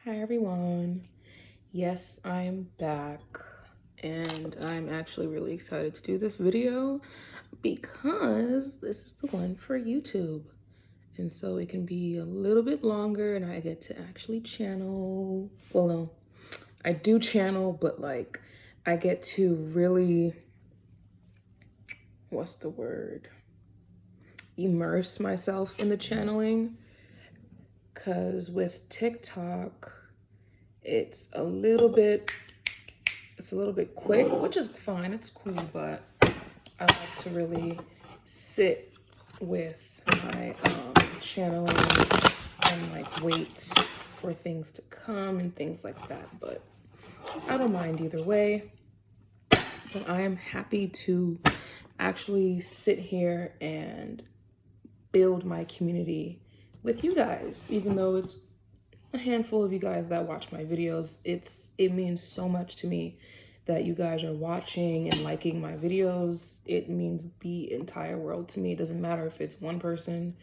Hi everyone. Yes, I'm back and I'm actually really excited to do this video because this is the one for YouTube. And so it can be a little bit longer and I get to actually channel. Well, no, I do channel, but like I get to really, what's the word? Immerse myself in the channeling. Because with TikTok, it's a little bit quick, which is fine, it's cool, but I like to really sit with my channeling and like wait for things to come and things like that. But I don't mind either way. But I am happy to actually sit here and build my community with you guys, even though it's a handful of you guys that watch my videos. It means so much to me that you guys are watching and liking my videos. It means the entire world to me. It doesn't matter if it's one person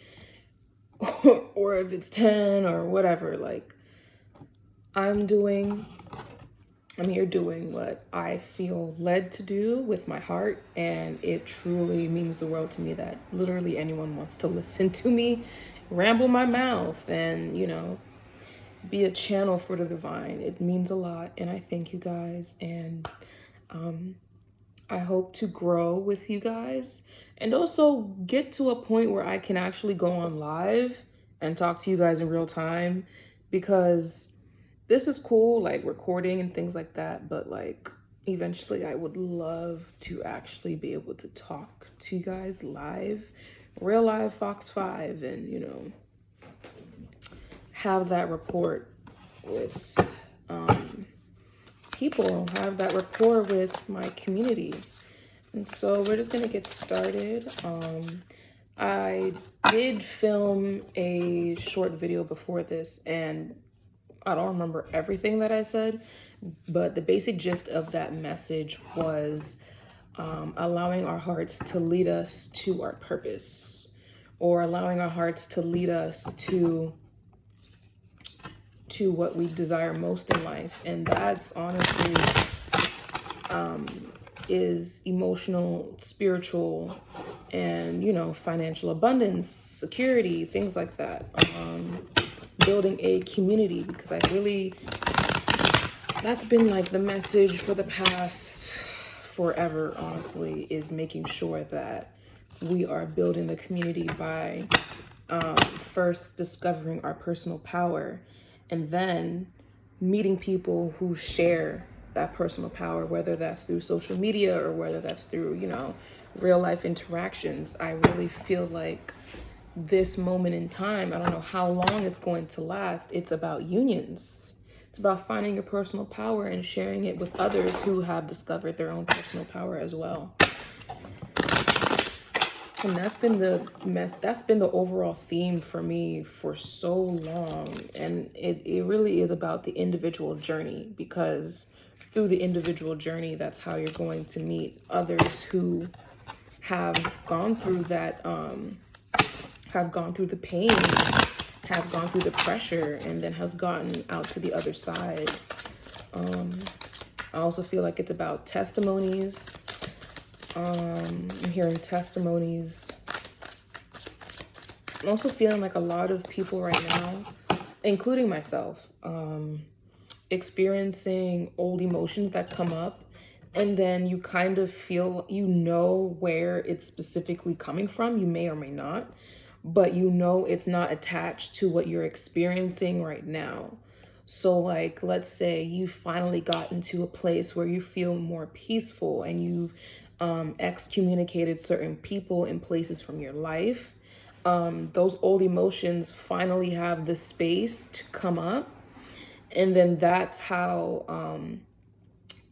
or if it's 10 or whatever. Like I'm here doing what I feel led to do with my heart, and it truly means the world to me that literally anyone wants to listen to me ramble my mouth and, be a channel for the divine. It means a lot, and I thank you guys, and I hope to grow with you guys and also get to a point where I can actually go on live and talk to you guys in real time, because this is cool, like recording and things like that, but like eventually I would love to actually be able to talk to you guys live, real live Fox 5, and have that rapport with people, have that rapport with my community. And so we're just gonna get started. I did film a short video before this, and I don't remember everything that I said, but the basic gist of that message was allowing our hearts to lead us to our purpose, or allowing our hearts to lead us to what we desire most in life. And that's honestly is emotional, spiritual, and financial abundance, security, things like that. Building a community, because that's been like the message for the past forever, honestly, is making sure that we are building the community by first discovering our personal power, and then meeting people who share that personal power, whether that's through social media or whether that's through, real life interactions. I really feel like this moment in time, I don't know how long it's going to last, it's about unions. It's about finding your personal power and sharing it with others who have discovered their own personal power as well. And that's been the overall theme for me for so long. And it really is about the individual journey, because through the individual journey, that's how you're going to meet others who have gone through that, have gone through the pain, have gone through the pressure, and then has gotten out to the other side. I also feel like it's about testimonies. I'm hearing testimonies. I'm also feeling like a lot of people right now, including myself, experiencing old emotions that come up, and then you kind of feel, where it's specifically coming from. You may or may not, but it's not attached to what you're experiencing right now. So like, let's say you finally gotten to a place where you feel more peaceful, and you've excommunicated certain people and places from your life. Those old emotions finally have the space to come up. And then that's how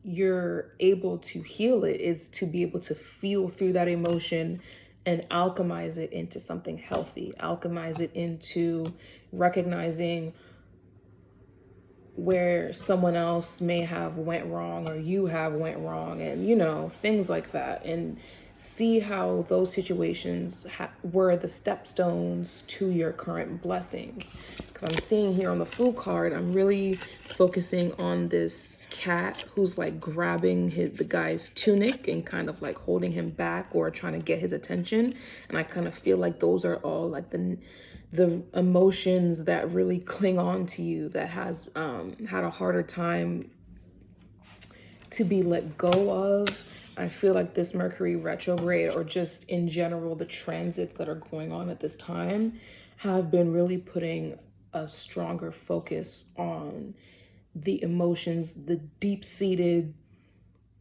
you're able to heal it, is to be able to feel through that emotion and alchemize it into something healthy, alchemize it into recognizing where someone else may have went wrong or you have went wrong, and things like that. And see how those situations were the stepstones to your current blessings. Because I'm seeing here on the Fool card, I'm really focusing on this cat who's like grabbing the guy's tunic and kind of like holding him back or trying to get his attention. And I kind of feel like those are all like the emotions that really cling on to you, that has had a harder time to be let go of. I feel like this Mercury retrograde, or just in general, the transits that are going on at this time, have been really putting a stronger focus on the emotions, the deep-seated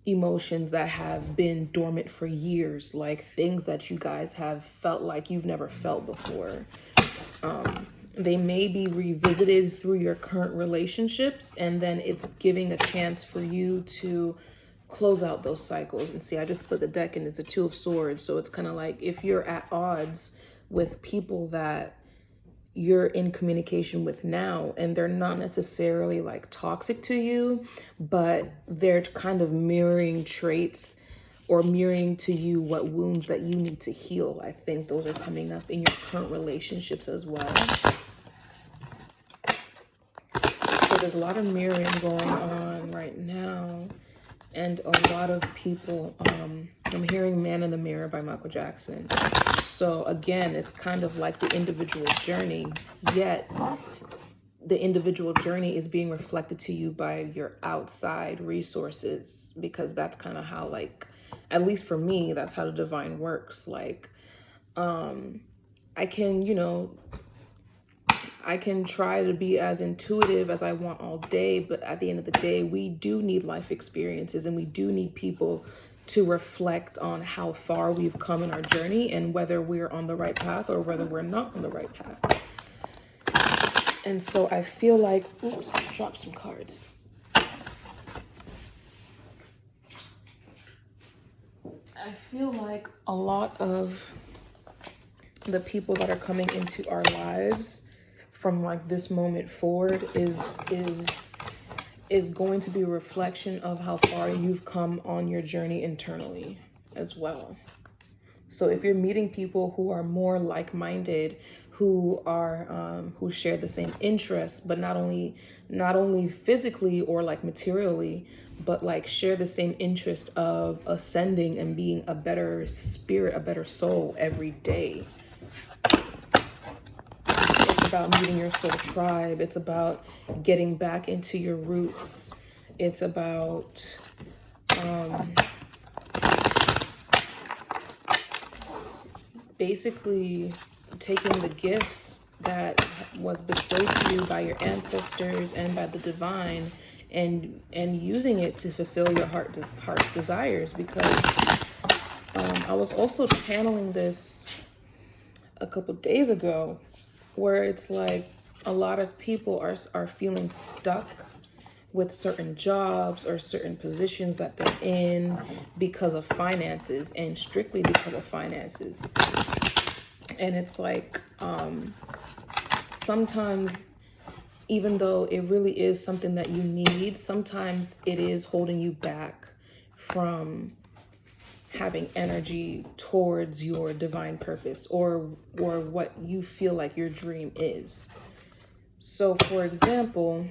emotions that have been dormant for years, like things that you guys have felt like you've never felt before. They may be revisited through your current relationships, and then it's giving a chance for you to close out those cycles. And see, I just split the deck and it's a Two of Swords. So it's kind of like if you're at odds with people that you're in communication with now, and they're not necessarily like toxic to you, but they're kind of mirroring traits or mirroring to you what wounds that you need to heal. I think those are coming up in your current relationships as well. So there's a lot of mirroring going on right now, and a lot of people, I'm hearing Man in the Mirror by Michael Jackson. So again, it's kind of like the individual journey, yet the individual journey is being reflected to you by your outside resources, because that's kind of how, like, at least for me, that's how the divine works. Like, I can, I can try to be as intuitive as I want all day, but at the end of the day, we do need life experiences, and we do need people to reflect on how far we've come in our journey and whether we're on the right path or whether we're not on the right path. And so I feel like, oops, dropped some cards. I feel like a lot of the people that are coming into our lives from like this moment forward is going to be a reflection of how far you've come on your journey internally as well. So if you're meeting people who are more like-minded, who are who share the same interests, but not only physically or like materially, but like share the same interest of ascending and being a better spirit, a better soul every day. It's about meeting your soul tribe. It's about getting back into your roots. It's about basically taking the gifts that was bestowed to you by your ancestors and by the divine, and using it to fulfill your heart's desires. Because I was also channeling this a couple days ago, where it's like a lot of people are feeling stuck with certain jobs or certain positions that they're in because of finances, and strictly because of finances. And it's like sometimes, even though it really is something that you need, sometimes it is holding you back from having energy towards your divine purpose or what you feel like your dream is. So for example,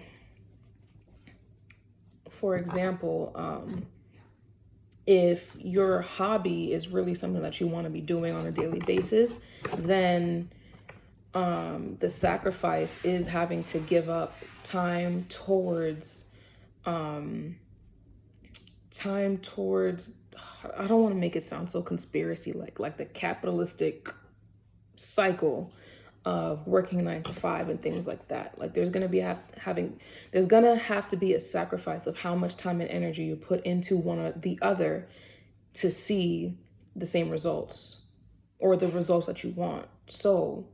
if your hobby is really something that you want to be doing on a daily basis, then the sacrifice is having to give up time towards I don't want to make it sound so conspiracy like the capitalistic cycle of working 9 to 5 and things like that. Like there's gonna have to be a sacrifice of how much time and energy you put into one or the other to see the same results or the results that you want. So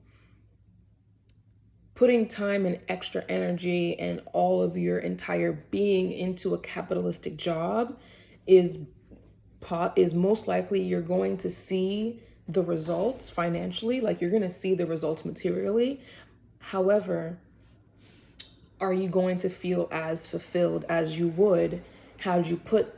putting time and extra energy and all of your entire being into a capitalistic job is most likely you're going to see the results financially, like you're going to see the results materially. However, are you going to feel as fulfilled as you would had you put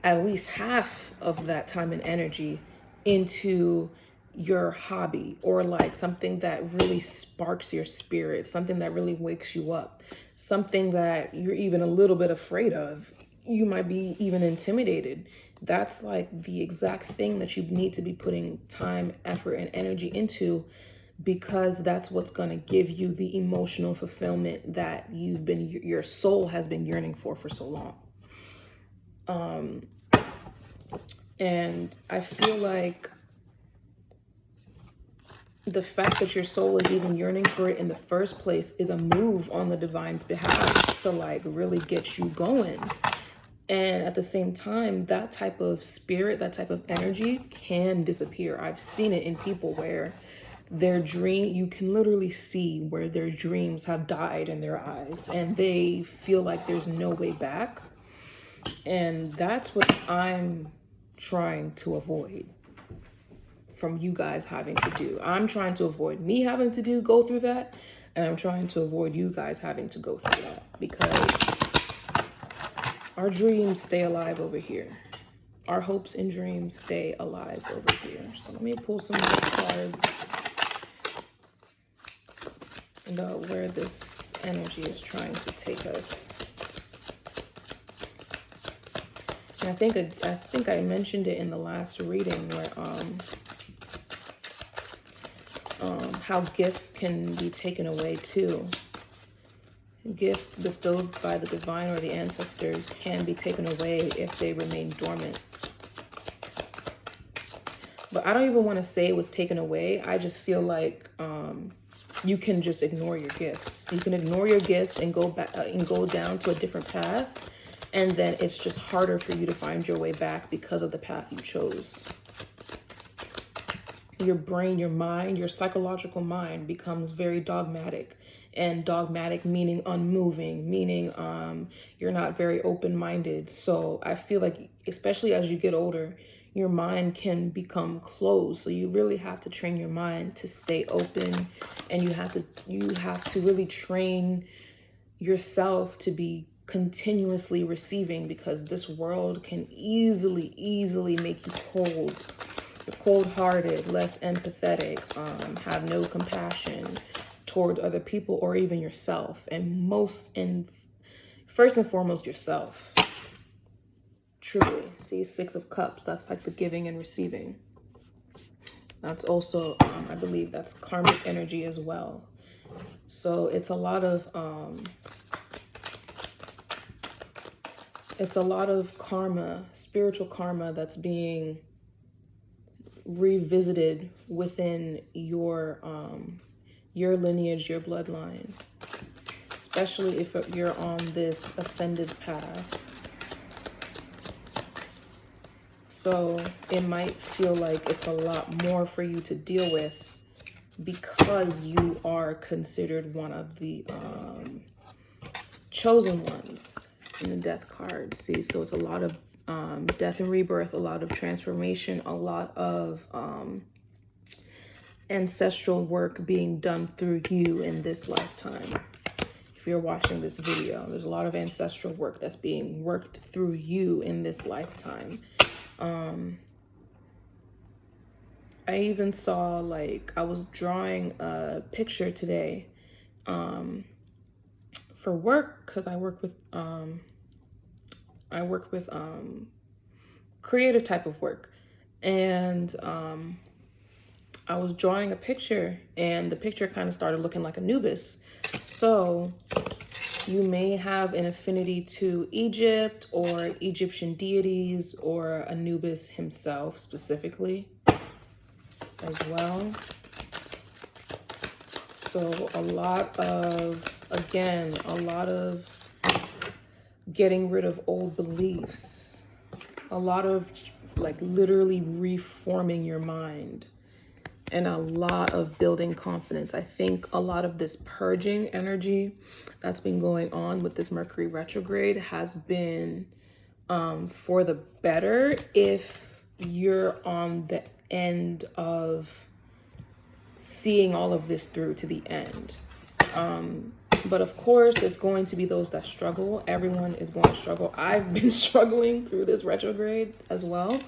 at least half of that time and energy into your hobby, or like something that really sparks your spirit, something that really wakes you up, something that you're even a little bit afraid of. You might be even intimidated. That's like the exact thing that you need to be putting time, effort, and energy into, because that's what's going to give you the emotional fulfillment that your soul has been yearning for so long. And I feel like the fact that your soul is even yearning for it in the first place is a move on the divine's behalf to like really get you going. And at the same time, that type of spirit, that type of energy can disappear. I've seen it in people where you can literally see where their dreams have died in their eyes and they feel like there's no way back. And that's what I'm trying to avoid from you guys having to do. I'm trying to avoid me having to go through that, and I'm trying to avoid you guys having to go through that, because our dreams stay alive over here. Our hopes and dreams stay alive over here. So let me pull some more cards about where this energy is trying to take us. And I think I mentioned it in the last reading, where how gifts can be taken away too. Gifts bestowed by the divine or the ancestors can be taken away if they remain dormant. But I don't even want to say it was taken away. I just feel like you can just ignore your gifts. You can ignore your gifts and go back and go down to a different path, and then it's just harder for you to find your way back because of the path you chose. Your brain, your mind, your psychological mind becomes very dogmatic. And dogmatic meaning unmoving, meaning you're not very open-minded. So I feel like, especially as you get older, your mind can become closed. So you really have to train your mind to stay open, and you have to really train yourself to be continuously receiving, because this world can easily make you cold-hearted, less empathetic, have no compassion toward other people or even yourself, and first and foremost yourself. Truly. See, 6 of Cups, that's like the giving and receiving. That's also I believe that's karmic energy as well. So it's a lot of karma, spiritual karma, that's being revisited within your lineage, your bloodline, especially if you're on this ascended path. So it might feel like it's a lot more for you to deal with, because you are considered one of the chosen ones in the death card. See, so it's a lot of death and rebirth, a lot of transformation, a lot of ancestral work being done through you in this lifetime. If you're watching this video, there's a lot of ancestral work that's being worked through you in this lifetime. I even saw, like, I was drawing a picture today for work, because I work with creative type of work, and I was drawing a picture, and the picture kind of started looking like Anubis. So you may have an affinity to Egypt or Egyptian deities, or Anubis himself specifically as well. So a lot of getting rid of old beliefs, a lot of like literally reforming your mind, and a lot of building confidence. I think a lot of this purging energy that's been going on with this Mercury retrograde has been for the better if you're on the end of seeing all of this through to the end. But of course, there's going to be those that struggle. Everyone is going to struggle. I've been struggling through this retrograde as well.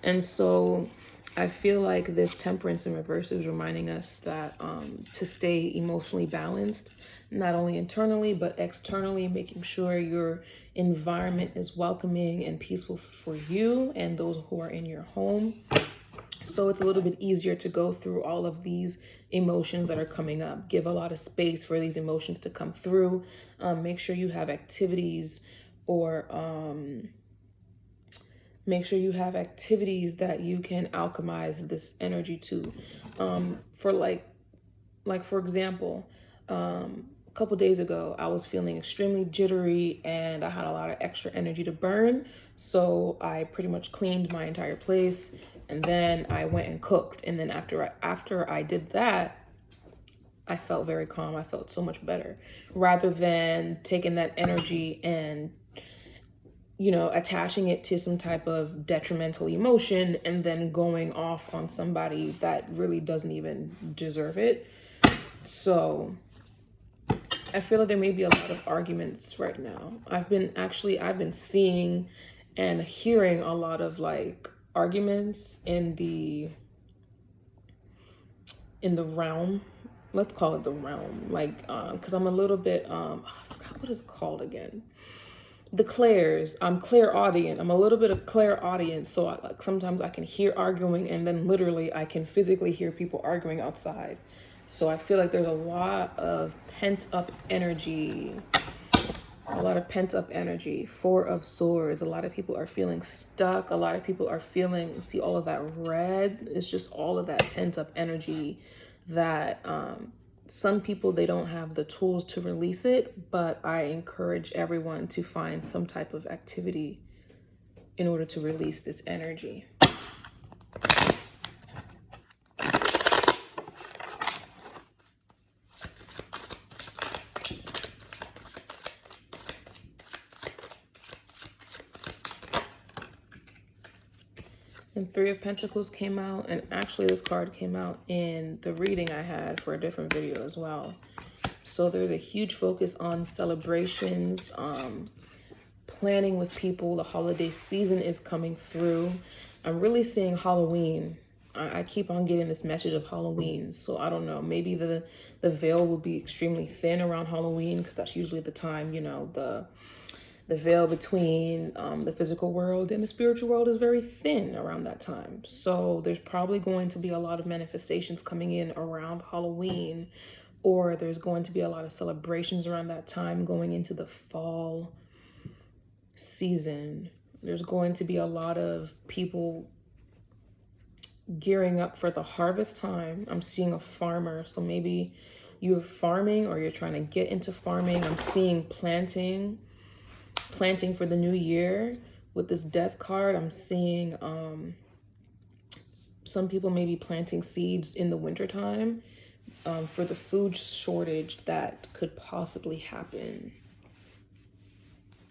And so I feel like this temperance in reverse is reminding us that to stay emotionally balanced, not only internally, but externally, making sure your environment is welcoming and peaceful for you and those who are in your home. So it's a little bit easier to go through all of these emotions that are coming up. Give a lot of space for these emotions to come through. Make sure you have activities or make sure you have activities that you can alchemize this energy to. For for example, a couple days ago, I was feeling extremely jittery and I had a lot of extra energy to burn. So I pretty much cleaned my entire place and then I went and cooked. And then after I did that, I felt very calm. I felt so much better rather than taking that energy and attaching it to some type of detrimental emotion and then going off on somebody that really doesn't even deserve it. So I feel like there may be a lot of arguments right now. I've been seeing and hearing a lot of like arguments in the realm. Let's call it the realm. Because I'm a little bit I forgot what it's called again. The clairs. I'm clairaudient. I'm a little bit of clairaudient. So sometimes I can hear arguing and then literally I can physically hear people arguing outside. So I feel like there's a lot of pent up energy. Four of Swords. A lot of people are feeling stuck. A lot of people are feeling, see all of that red. It's just all of that pent up energy that some people, they don't have the tools to release it, but I encourage everyone to find some type of activity in order to release this energy. And Three of Pentacles came out, and actually this card came out in the reading I had for a different video as well. So there's a huge focus on celebrations, planning with people. The holiday season is coming through. I'm really seeing Halloween. I keep on getting this message of Halloween. So I don't know, maybe the veil will be extremely thin around Halloween because that's usually the time, the veil between the physical world and the spiritual world is very thin around that time. So there's probably going to be a lot of manifestations coming in around Halloween, or there's going to be a lot of celebrations around that time going into the fall season. There's going to be a lot of people gearing up for the harvest time. I'm seeing a farmer. So maybe you're farming or you're trying to get into farming. I'm seeing planting for the new year with this death card. I'm seeing some people may be planting seeds in the wintertime for the food shortage that could possibly happen.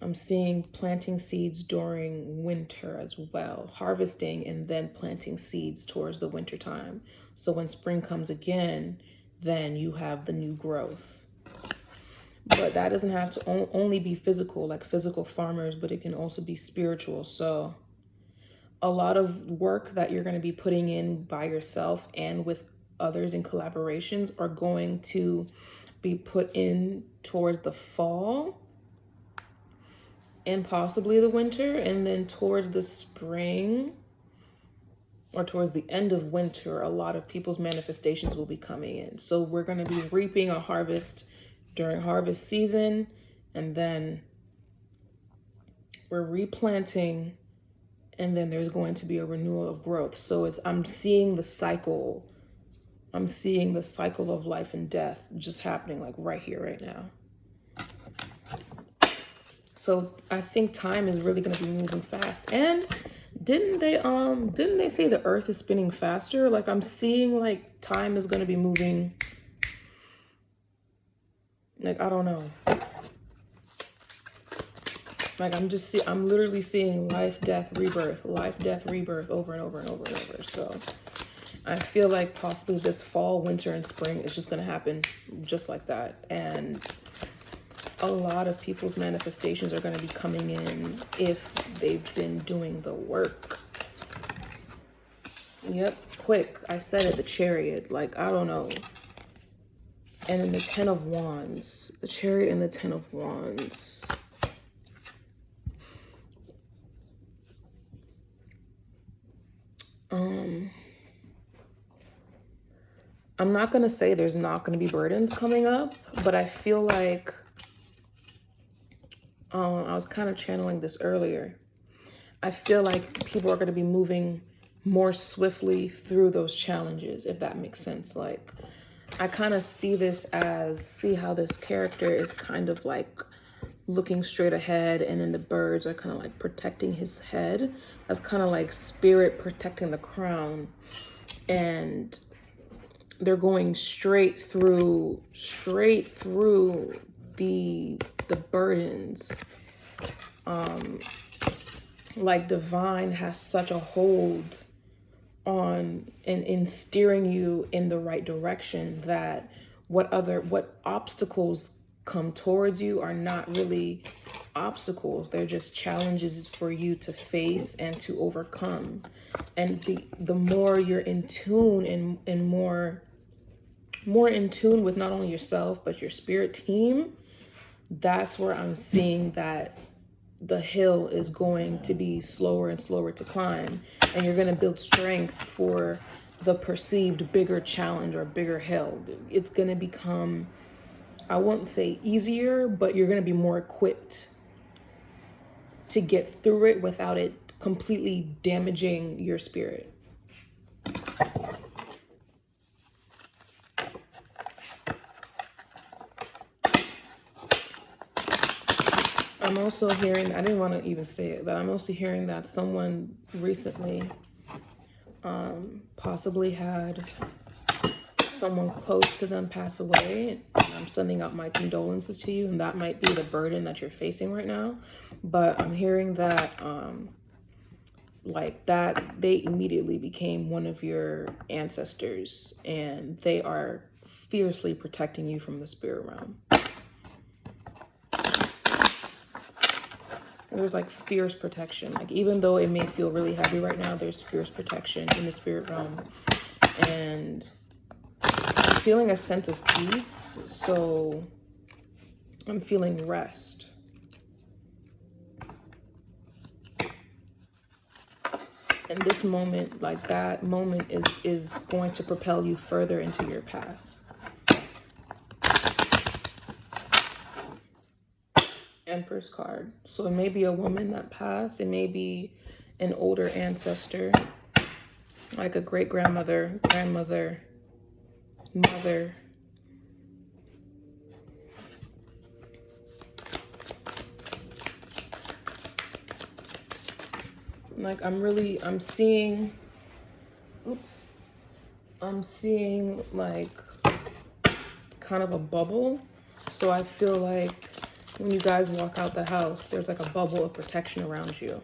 I'm seeing planting seeds during winter as well, harvesting and then planting seeds towards the winter time. So when spring comes again, then you have the new growth. But that doesn't have to only be physical, like physical farmers, but it can also be spiritual. So a lot of work that you're going to be putting in by yourself and with others in collaborations are going to be put in towards the fall and possibly the winter, and then towards the spring or towards the end of winter, a lot of people's manifestations will be coming in. So we're going to be reaping a harvest during harvest season, and then we're replanting, and then there's going to be a renewal of growth. So I'm seeing the cycle. I'm seeing the cycle of life and death just happening like right here, right now. So I think time is really going to be moving fast. And didn't they say the earth is spinning faster? Like I'm seeing like time is going to be moving. Like, I don't know. Like I'm literally seeing life, death, rebirth over and over and over and over. So I feel like possibly this fall, winter, and spring is just going to happen just like that. And a lot of people's manifestations are going to be coming in if they've been doing the work. Yep, quick. I said it, the Chariot. Like, I don't know. And then the Ten of Wands. The Chariot and the Ten of Wands. I'm not going to say there's not going to be burdens coming up, but I feel like I was kind of channeling this earlier. I feel like people are going to be moving more swiftly through those challenges, if that makes sense. Like, I kind of see this as, see how this character is kind of like looking straight ahead, and then the birds are kind of like protecting his head. That's kind of like spirit protecting the crown. And they're going straight through the burdens. Like divine has such a hold on in steering you in the right direction that what obstacles come towards you are not really obstacles. They're just challenges for you to face and to overcome. And the more you're in tune and more in tune with not only yourself but your spirit team, that's where I'm seeing that the hill is going to be slower and slower to climb, and you're going to build strength for the perceived bigger challenge or bigger hill. It's going to become, I won't say easier, but you're going to be more equipped to get through it without it completely damaging your spirit. I'm also hearing, I didn't want to even say it, but I'm also hearing that someone recently possibly had someone close to them pass away. I'm sending out my condolences to you, and that might be the burden that you're facing right now. But I'm hearing that like that they immediately became one of your ancestors, and they are fiercely protecting you from the spirit realm. There's like fierce protection. Like, even though it may feel really heavy right now, there's fierce protection in the spirit realm. And I'm feeling a sense of peace. So I'm feeling rest. And this moment, like that moment is going to propel you further into your path. Empress card. So it may be a woman that passed. It may be an older ancestor, like a great grandmother, grandmother, mother. Like I'm seeing like kind of a bubble. So I feel like when you guys walk out the house, there's like a bubble of protection around you.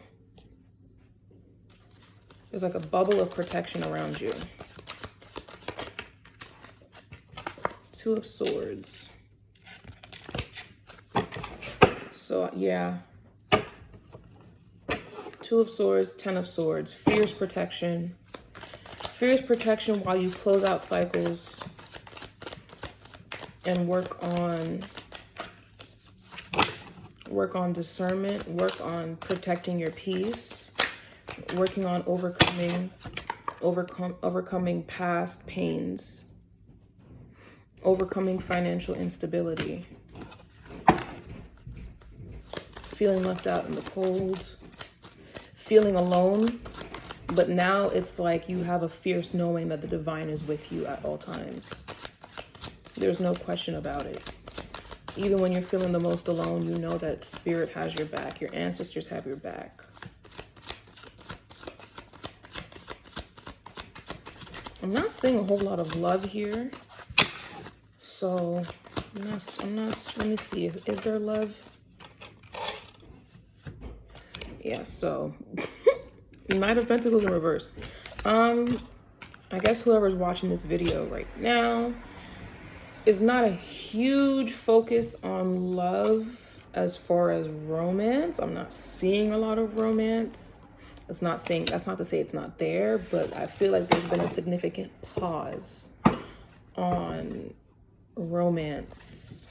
There's like a bubble of protection around you. Two of Swords. So yeah. Two of Swords, Ten of Swords. Fierce protection. Fierce protection while you close out cycles and work on discernment, work on protecting your peace, working on overcoming past pains, overcoming financial instability, feeling left out in the cold, feeling alone. But now it's like you have a fierce knowing that the divine is with you at all times. There's no question about it. Even when you're feeling the most alone, you know that spirit has your back. Your ancestors have your back. I'm not seeing a whole lot of love here. So I'm not, let me see. Is there love? Yeah, so Knight of Pentacles in reverse. I guess whoever's watching this video right now, is not a huge focus on love as far as romance. I'm not seeing a lot of romance That's not to say it's not there, but I feel like there's been a significant pause on romance.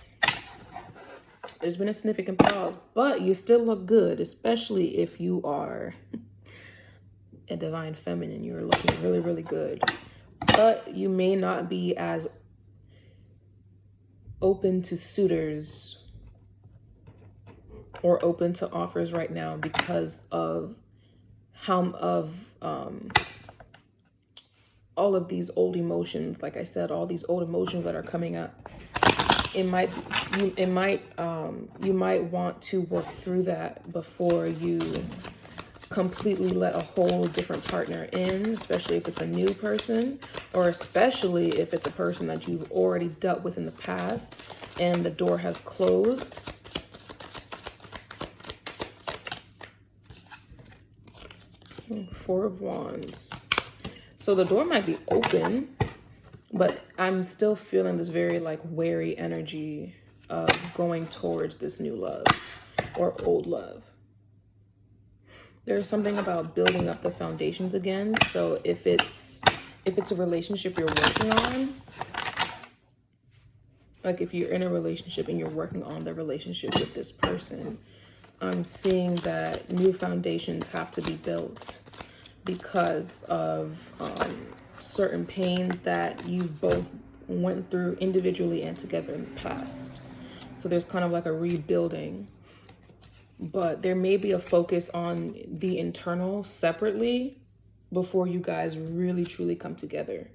There's been a significant pause, but you still look good, especially if you are a divine feminine. You're looking really, really good. But you may not be as open to suitors or open to offers right now because of all of these old emotions. Like I said, all these old emotions that are coming up. You might want to work through that before you completely let a whole different partner in, especially if it's a new person, or especially if it's a person that you've already dealt with in the past and the door has closed. Four of Wands. So the door might be open, but I'm still feeling this very like wary energy of going towards this new love or old love. There's something about building up the foundations again. So if it's a relationship you're working on, like if you're in a relationship and you're working on the relationship with this person, I'm seeing that new foundations have to be built because of certain pain that you've both went through individually and together in the past. So there's kind of like a rebuilding, but there may be a focus on the internal separately before you guys really truly come together.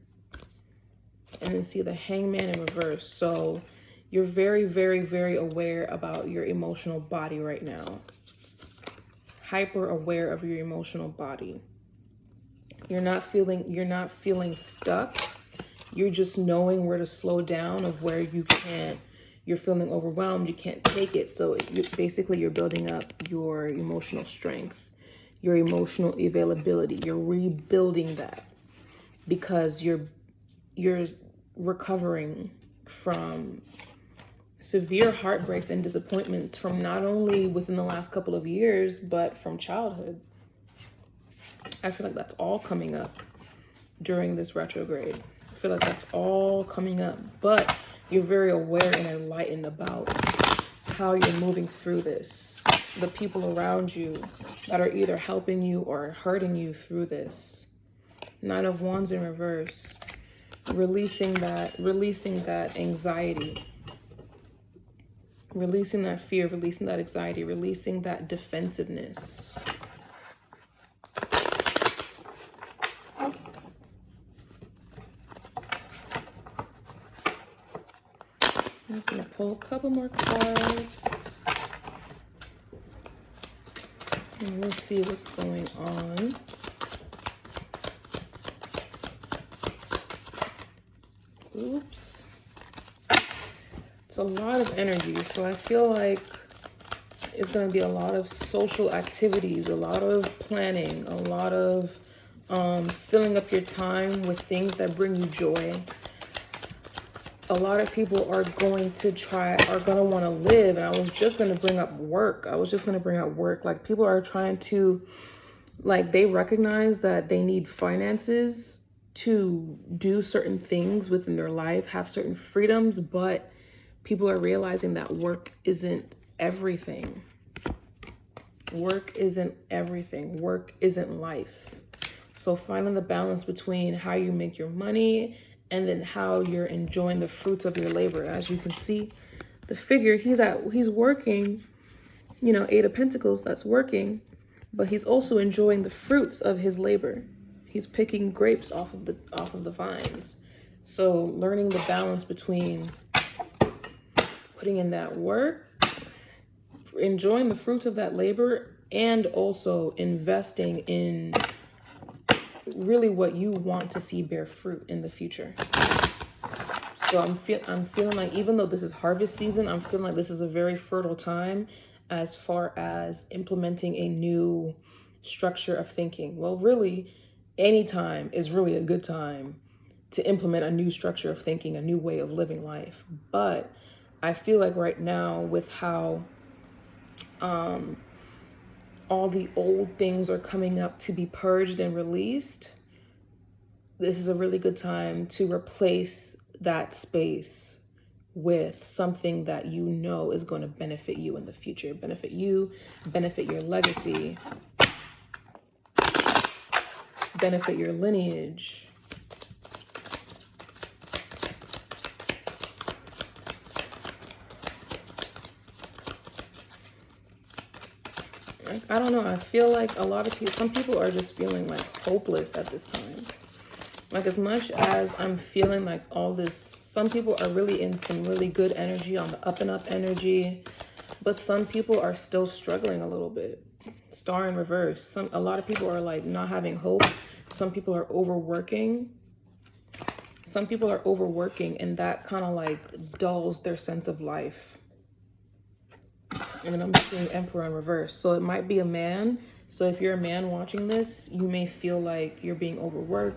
And then see the Hangman in reverse. So you're very, very, very aware about your emotional body right now. Hyper aware of your emotional body. You're not feeling stuck. You're just knowing where to slow down of where you're feeling overwhelmed, you can't take it. So you're building up your emotional strength, your emotional availability. You're rebuilding that because you're recovering from severe heartbreaks and disappointments from not only within the last couple of years, but from childhood. I feel like that's all coming up during this retrograde. I feel like that's all coming up, but you're very aware and enlightened about how you're moving through this. The people around you that are either helping you or hurting you through this. Nine of Wands in reverse. Releasing that anxiety. Releasing that fear, releasing that anxiety, releasing that defensiveness. I'm just going to pull a couple more cards. And we'll see what's going on. Oops. It's a lot of energy. So I feel like it's going to be a lot of social activities, a lot of planning, a lot of filling up your time with things that bring you joy. A lot of people are going to want to live. And I was just going to bring up work. Like people are trying to, like they recognize that they need finances to do certain things within their life, have certain freedoms, but people are realizing that work isn't everything. Work isn't everything. Work isn't life. So finding the balance between how you make your money and then how you're enjoying the fruits of your labor. As you can see, the figure, he's working, Eight of Pentacles, that's working, but he's also enjoying the fruits of his labor. He's picking grapes off of the vines. So learning the balance between putting in that work, enjoying the fruits of that labor, and also investing in really what you want to see bear fruit in the future. So I'm feeling like even though this is harvest season, I'm feeling like this is a very fertile time as far as implementing a new structure of thinking. Well, really, any time is really a good time to implement a new structure of thinking, a new way of living life. But I feel like right now with how all the old things are coming up to be purged and released, this is a really good time to replace that space with something that you know is going to benefit you in the future, benefit you, benefit your legacy, benefit your lineage. Like, I don't know, I feel like a lot of people, some people are just feeling like hopeless at this time. Like, as much as I'm feeling like all this, some people are really in some really good energy, on the up and up energy, but some people are still struggling a little bit. Star in reverse. A lot of people are like not having hope. Some people are overworking. Some people are overworking, and that kind of like dulls their sense of life. And then I'm seeing Emperor in reverse. So it might be a man. So if you're a man watching this, you may feel like you're being overworked.